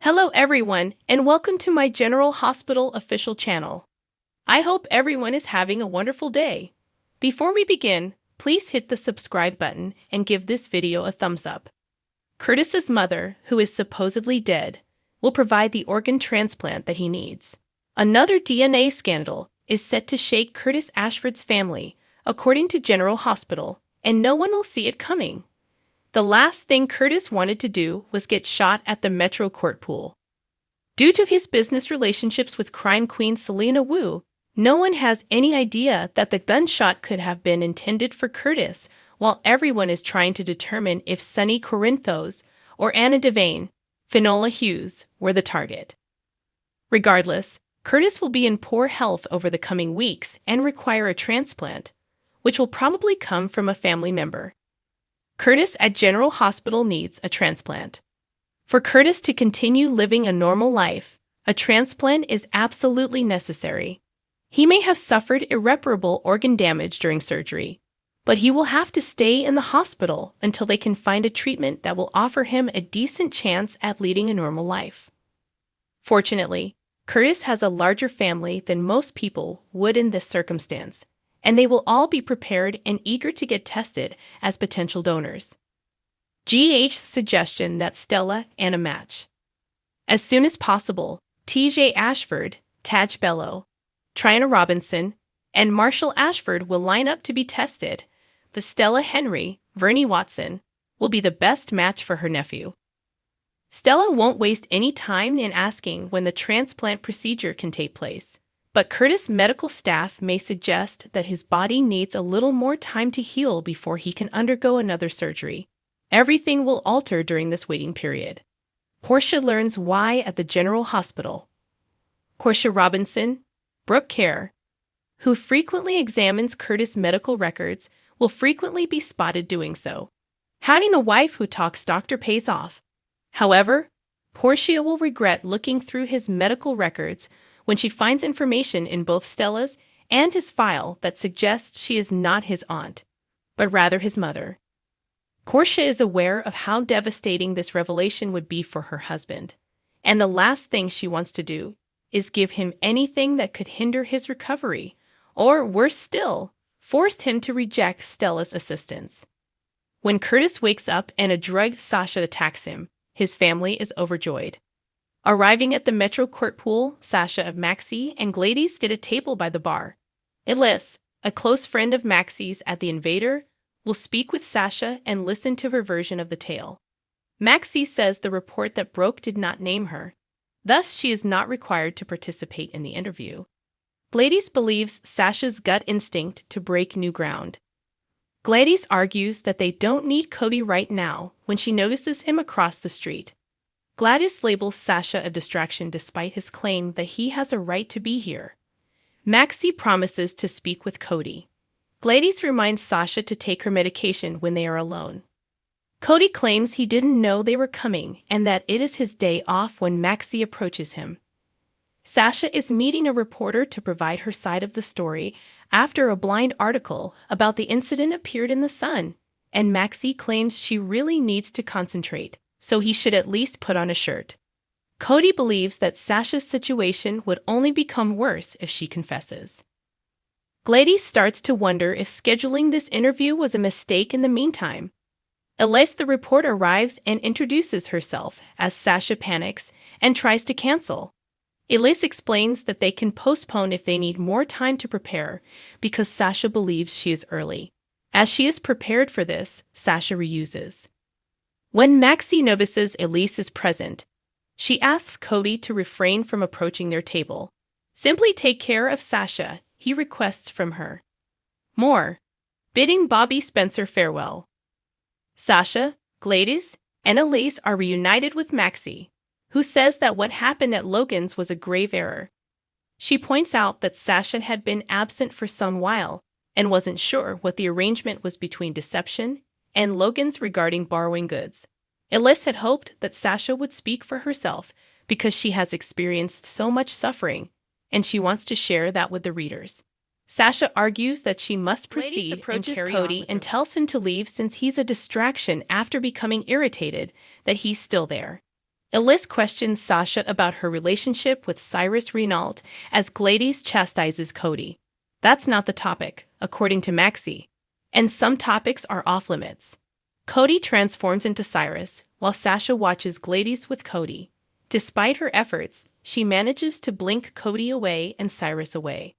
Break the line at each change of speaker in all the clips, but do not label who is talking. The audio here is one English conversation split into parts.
Hello everyone, and welcome to my General Hospital official channel. I hope everyone is having a wonderful day. Before we begin, please hit the subscribe button and give this video a thumbs up. Curtis's mother, who is supposedly dead, will provide the organ transplant that he needs. Another DNA scandal is set to shake Curtis Ashford's family, according to General Hospital, and no one will see it coming. The last thing Curtis wanted to do was get shot at the Metro Court pool. Due to his business relationships with crime queen Selena Wu, no one has any idea that the gunshot could have been intended for Curtis, while everyone is trying to determine if Sonny Corinthos or Anna Devane, Finola Hughes, were the target. Regardless, Curtis will be in poor health over the coming weeks and require a transplant, which will probably come from a family member. Curtis at General Hospital needs a transplant. For Curtis to continue living a normal life, a transplant is absolutely necessary. He may have suffered irreparable organ damage during surgery, but he will have to stay in the hospital until they can find a treatment that will offer him a decent chance at leading a normal life. Fortunately, Curtis has a larger family than most people would in this circumstance, and they will all be prepared and eager to get tested as potential donors. GH's suggestion that Stella and a match. As soon as possible, TJ Ashford, Taj Bello, Triana Robinson, and Marshall Ashford will line up to be tested, but Stella Henry, Vernie Watson, will be the best match for her nephew. Stella won't waste any time in asking when the transplant procedure can take place. But Curtis' medical staff may suggest that his body needs a little more time to heal before he can undergo another surgery. Everything will alter during this waiting period. Portia learns why at the General Hospital. Portia Robinson, Brooke Kerr, who frequently examines Curtis' medical records, will frequently be spotted doing so. Having a wife who talks doctor pays off. However, Portia will regret looking through his medical records when she finds information in both Stella's and his file that suggests she is not his aunt, but rather his mother. Portia is aware of how devastating this revelation would be for her husband, and the last thing she wants to do is give him anything that could hinder his recovery, or worse still, force him to reject Stella's assistance. When Curtis wakes up and a drugged Sasha attacks him, his family is overjoyed. Arriving at the Metro Court pool, Sasha, Maxie, and Gladys get a table by the bar. Elise, a close friend of Maxie's at the Invader, will speak with Sasha and listen to her version of the tale. Maxie says the report that broke did not name her. Thus, she is not required to participate in the interview. Gladys believes Sasha's gut instinct to break new ground. Gladys argues that they don't need Cody right now when she notices him across the street. Gladys labels Sasha a distraction despite his claim that he has a right to be here. Maxie promises to speak with Cody. Gladys reminds Sasha to take her medication when they are alone. Cody claims he didn't know they were coming and that it is his day off when Maxie approaches him. Sasha is meeting a reporter to provide her side of the story after a blind article about the incident appeared in the Sun, and Maxie claims she really needs to concentrate, so he should at least put on a shirt. Cody believes that Sasha's situation would only become worse if she confesses. Gladys starts to wonder if scheduling this interview was a mistake in the meantime. Elise the reporter arrives and introduces herself as Sasha panics and tries to cancel. Elise explains that they can postpone if they need more time to prepare because Sasha believes she is early. As she is prepared for this, Sasha reuses. When Maxie notices Elise is present, she asks Cody to refrain from approaching their table. Simply take care of Sasha, he requests from her. More, bidding Bobby Spencer farewell. Sasha, Gladys, and Elise are reunited with Maxie, who says that what happened at Logan's was a grave error. She points out that Sasha had been absent for some while and wasn't sure what the arrangement was between deception and Logan's regarding borrowing goods. Elise had hoped that Sasha would speak for herself because she has experienced so much suffering, and she wants to share that with the readers. Sasha argues that she must proceed and carry Cody and tells him to leave since he's a distraction after becoming irritated that he's still there. Elise questions Sasha about her relationship with Cyrus Renault as Gladys chastises Cody. That's not the topic, according to Maxie. And some topics are off limits. Cody transforms into Cyrus, while Sasha watches Gladys with Cody. Despite her efforts, she manages to blink Cody away and Cyrus away.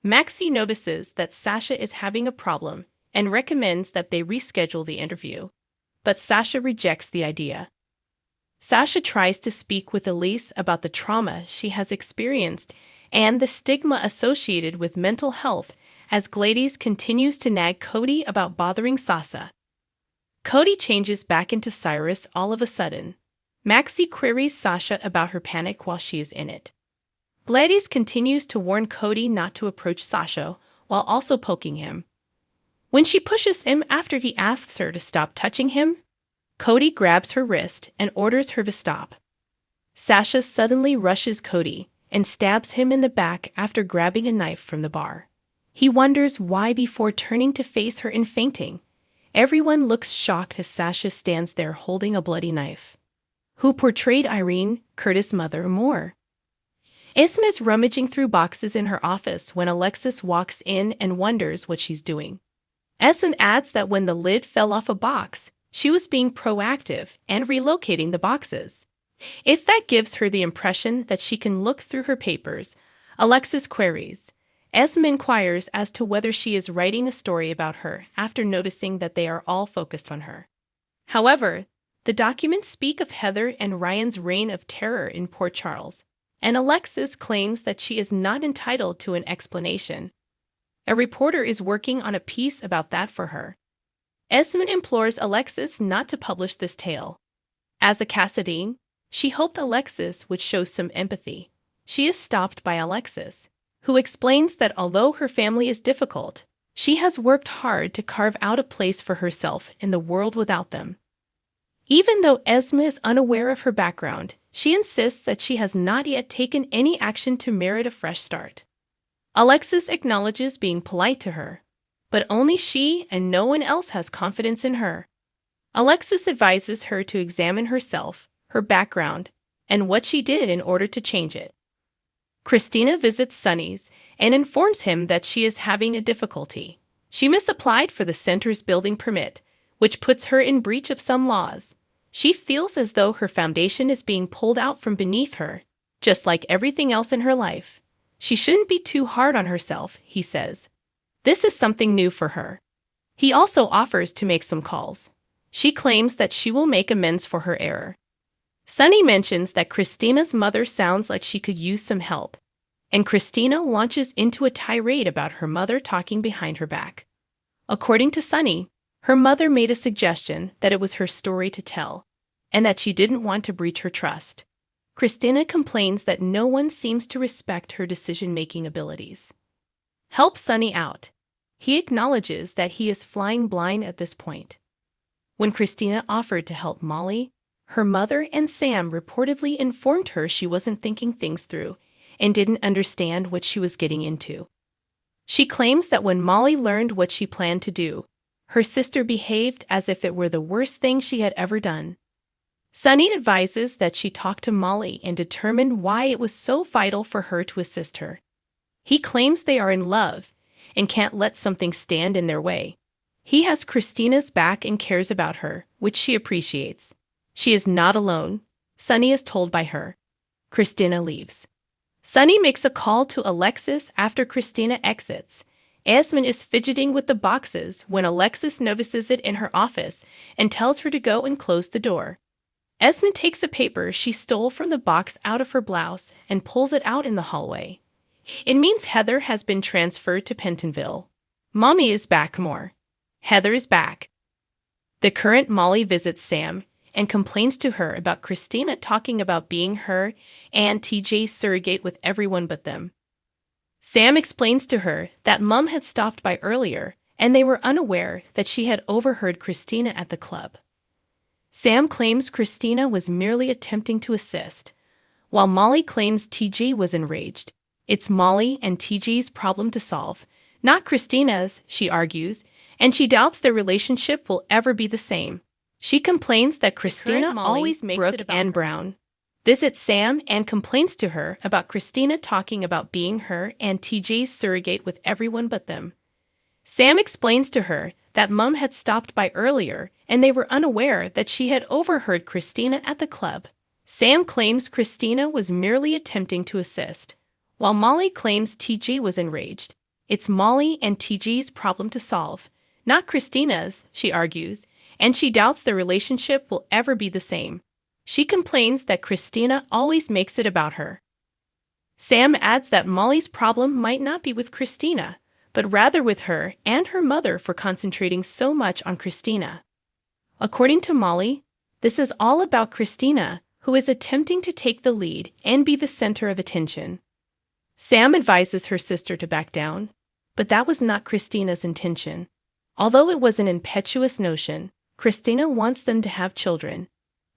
Maxie notices that Sasha is having a problem and recommends that they reschedule the interview. But Sasha rejects the idea. Sasha tries to speak with Elise about the trauma she has experienced and the stigma associated with mental health as Gladys continues to nag Cody about bothering Sasha. Cody changes back into Cyrus all of a sudden. Maxie queries Sasha about her panic while she is in it. Gladys continues to warn Cody not to approach Sasha while also poking him. When she pushes him after he asks her to stop touching him, Cody grabs her wrist and orders her to stop. Sasha suddenly rushes Cody and stabs him in the back after grabbing a knife from the bar. He wonders why before turning to face her and fainting. Everyone looks shocked as Sasha stands there holding a bloody knife. Who portrayed Irene, Curtis' mother, more? Esme is rummaging through boxes in her office when Alexis walks in and wonders what she's doing. Esme adds that when the lid fell off a box, she was being proactive and relocating the boxes. If that gives her the impression that she can look through her papers, Alexis queries. Esme inquires as to whether she is writing a story about her after noticing that they are all focused on her. However, the documents speak of Heather and Ryan's reign of terror in Port Charles, and Alexis claims that she is not entitled to an explanation. A reporter is working on a piece about that for her. Esmond implores Alexis not to publish this tale. As a Cassadine, she hoped Alexis would show some empathy. She is stopped by Alexis, who explains that although her family is difficult, she has worked hard to carve out a place for herself in the world without them. Even though Esme is unaware of her background, she insists that she has not yet taken any action to merit a fresh start. Alexis acknowledges being polite to her, but only she and no one else has confidence in her. Alexis advises her to examine herself, her background, and what she did in order to change it. Christina visits Sonny's and informs him that she is having a difficulty. She misapplied for the center's building permit, which puts her in breach of some laws. She feels as though her foundation is being pulled out from beneath her, just like everything else in her life. She shouldn't be too hard on herself, he says. This is something new for her. He also offers to make some calls. She claims that she will make amends for her error. Sonny mentions that Christina's mother sounds like she could use some help, and Christina launches into a tirade about her mother talking behind her back. According to Sonny, her mother made a suggestion that it was her story to tell, and that she didn't want to breach her trust. Christina complains that no one seems to respect her decision-making abilities. Help Sonny out. He acknowledges that he is flying blind at this point. When Christina offered to help Molly, her mother and Sam reportedly informed her she wasn't thinking things through and didn't understand what she was getting into. She claims that when Molly learned what she planned to do, her sister behaved as if it were the worst thing she had ever done. Sonny advises that she talk to Molly and determine why it was so vital for her to assist her. He claims they are in love and can't let something stand in their way. He has Christina's back and cares about her, which she appreciates. She is not alone, Sonny is told by her. Christina leaves. Sonny makes a call to Alexis after Christina exits. Esmond is fidgeting with the boxes when Alexis notices it in her office and tells her to go and close the door. Esmond takes a paper she stole from the box out of her blouse and pulls it out in the hallway. It means Heather has been transferred to Pentonville. Mommy is back more. Heather is back. The current Molly visits Sam and complains to her about Christina talking about being her and TJ's surrogate with everyone but them. Sam explains to her that Mom had stopped by earlier and they were unaware that she had overheard Christina at the club. Sam claims Christina was merely attempting to assist, while Molly claims TJ was enraged. It's Molly and TJ's problem to solve, not Christina's, she argues, and she doubts their relationship will ever be the same. She complains that Christina always makes Brooke it about and Brown. visits Sam and complains to her about Christina talking about being her and TJ's surrogate with everyone but them. Sam explains to her that Mum had stopped by earlier and they were unaware that she had overheard Christina at the club. Sam claims Christina was merely attempting to assist, while Molly claims TJ was enraged. It's Molly and TJ's problem to solve, not Christina's, she argues, and she doubts their relationship will ever be the same. She complains that Christina always makes it about her. Sam adds that Molly's problem might not be with Christina, but rather with her and her mother for concentrating so much on Christina. According to Molly, this is all about Christina, who is attempting to take the lead and be the center of attention. Sam advises her sister to back down, but that was not Christina's intention. Although it was an impetuous notion, Christina wants them to have children.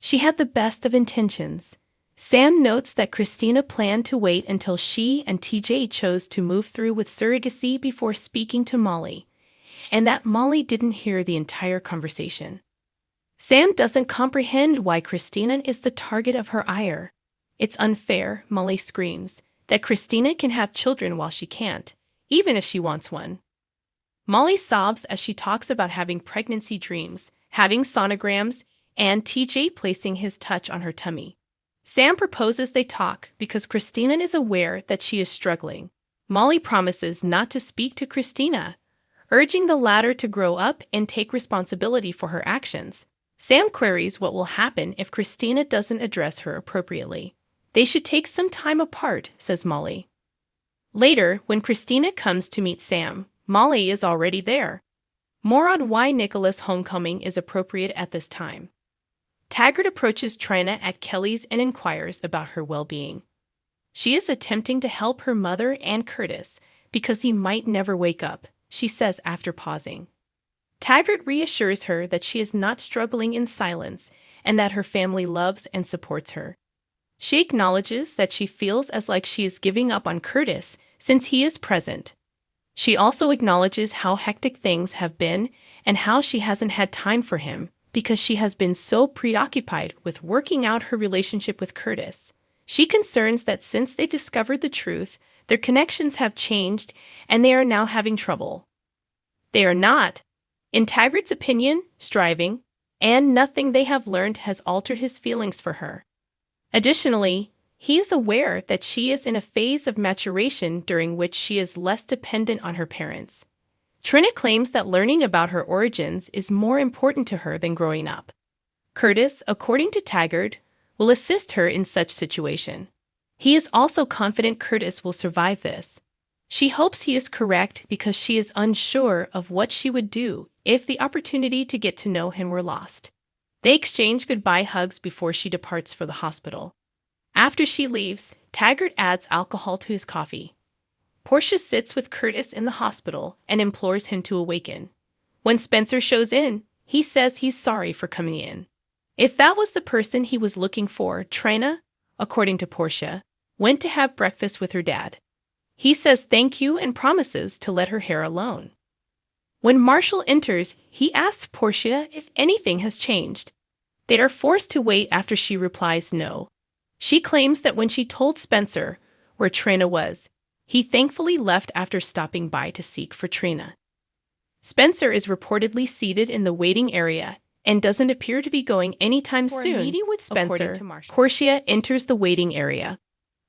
She had the best of intentions. Sam notes that Christina planned to wait until she and TJ chose to move through with surrogacy before speaking to Molly, and that Molly didn't hear the entire conversation. Sam doesn't comprehend why Christina is the target of her ire. It's unfair, Molly screams, that Christina can have children while she can't, even if she wants one. Molly sobs as she talks about having pregnancy dreams, having sonograms, and TJ placing his touch on her tummy. Sam proposes they talk because Christina is aware that she is struggling. Molly promises not to speak to Christina, urging the latter to grow up and take responsibility for her actions. Sam queries what will happen if Christina doesn't address her appropriately. They should take some time apart, says Molly. Later, when Christina comes to meet Sam, Molly is already there. More on why Nicholas' homecoming is appropriate at this time. Taggart approaches Trina at Kelly's and inquires about her well-being. She is attempting to help her mother and Curtis because he might never wake up, she says after pausing. Taggart reassures her that she is not struggling in silence and that her family loves and supports her. She acknowledges that she feels as like she is giving up on Curtis since he is present. She also acknowledges how hectic things have been and how she hasn't had time for him because she has been so preoccupied with working out her relationship with Curtis. She concerns that since they discovered the truth, their connections have changed and they are now having trouble. They are not. In Taggart's opinion, striving, and nothing they have learned has altered his feelings for her. Additionally, he is aware that she is in a phase of maturation during which she is less dependent on her parents. Trina claims that learning about her origins is more important to her than growing up. Curtis, according to Taggart, will assist her in such situation. He is also confident Curtis will survive this. She hopes he is correct because she is unsure of what she would do if the opportunity to get to know him were lost. They exchange goodbye hugs before she departs for the hospital. After she leaves, Taggart adds alcohol to his coffee. Portia sits with Curtis in the hospital and implores him to awaken. When Spencer shows in, he says he's sorry for coming in. If that was the person he was looking for, Trina, according to Portia, went to have breakfast with her dad. He says thank you and promises to let her hair alone. When Marshall enters, he asks Portia if anything has changed. They are forced to wait after she replies no. She claims that when she told Spencer where Trina was, he thankfully left after stopping by to seek for Trina. Spencer is reportedly seated in the waiting area and doesn't appear to be going anytime soon.
A meeting with Spencer,
Portia enters the waiting area.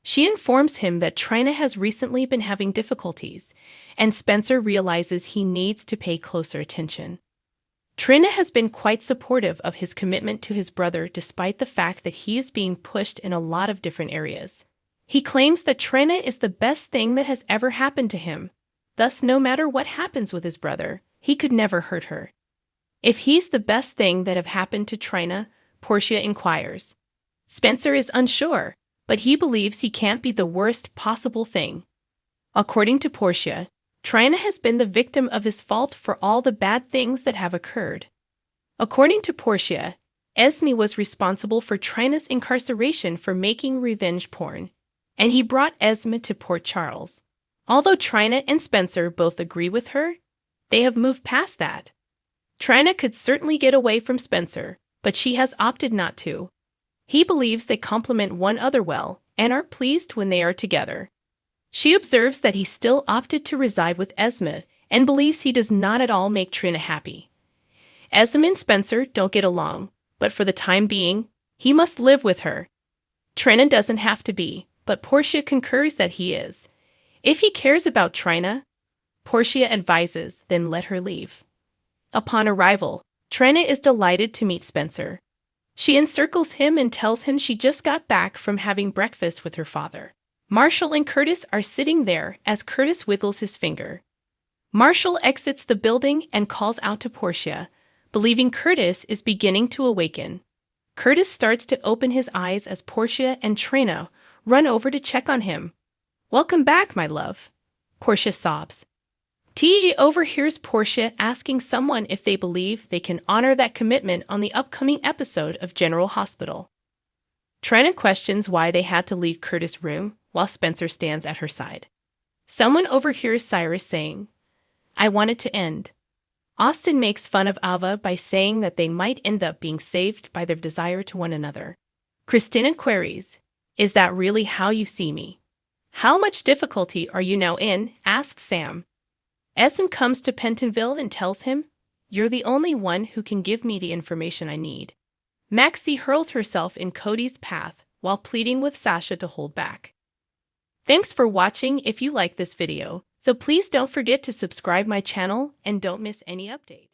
She informs him that Trina has recently been having difficulties, and Spencer realizes he needs to pay closer attention. Trina has been quite supportive of his commitment to his brother despite the fact that he is being pushed in a lot of different areas. He claims that Trina is the best thing that has ever happened to him. Thus, no matter what happens with his brother, he could never hurt her. If he's the best thing that have happened to Trina, Portia inquires. Spencer is unsure, but he believes he can't be the worst possible thing. According to Portia, Trina has been the victim of his fault for all the bad things that have occurred. According to Portia, Esme was responsible for Trina's incarceration for making revenge porn, and he brought Esme to Port Charles. Although Trina and Spencer both agree with her, they have moved past that. Trina could certainly get away from Spencer, but she has opted not to. He believes they complement one another well and are pleased when they are together. She observes that he still opted to reside with Esme and believes he does not at all make Trina happy. Esme and Spencer don't get along, but for the time being, he must live with her. Trina doesn't have to be, but Portia concurs that he is. If he cares about Trina, Portia advises, then let her leave. Upon arrival, Trina is delighted to meet Spencer. She encircles him and tells him she just got back from having breakfast with her father. Marshall and Curtis are sitting there as Curtis wiggles his finger. Marshall exits the building and calls out to Portia, believing Curtis is beginning to awaken. Curtis starts to open his eyes as Portia and Trina run over to check on him. "Welcome back, my love," Portia sobs. T overhears Portia asking someone if they believe they can honor that commitment on the upcoming episode of General Hospital. Trina questions why they had to leave Curtis' room while Spencer stands at her side. Someone overhears Cyrus saying, "I want it to end." Austin makes fun of Ava by saying that they might end up being saved by their desire to one another. Christina queries, "Is that really how you see me?" "How much difficulty are you now in?" asks Sam. Esme comes to Pentonville and tells him, "You're the only one who can give me the information I need." Maxie hurls herself in Cody's path while pleading with Sasha to hold back. Thanks for watching. If you like this video, so please don't forget to subscribe my channel and don't miss any updates.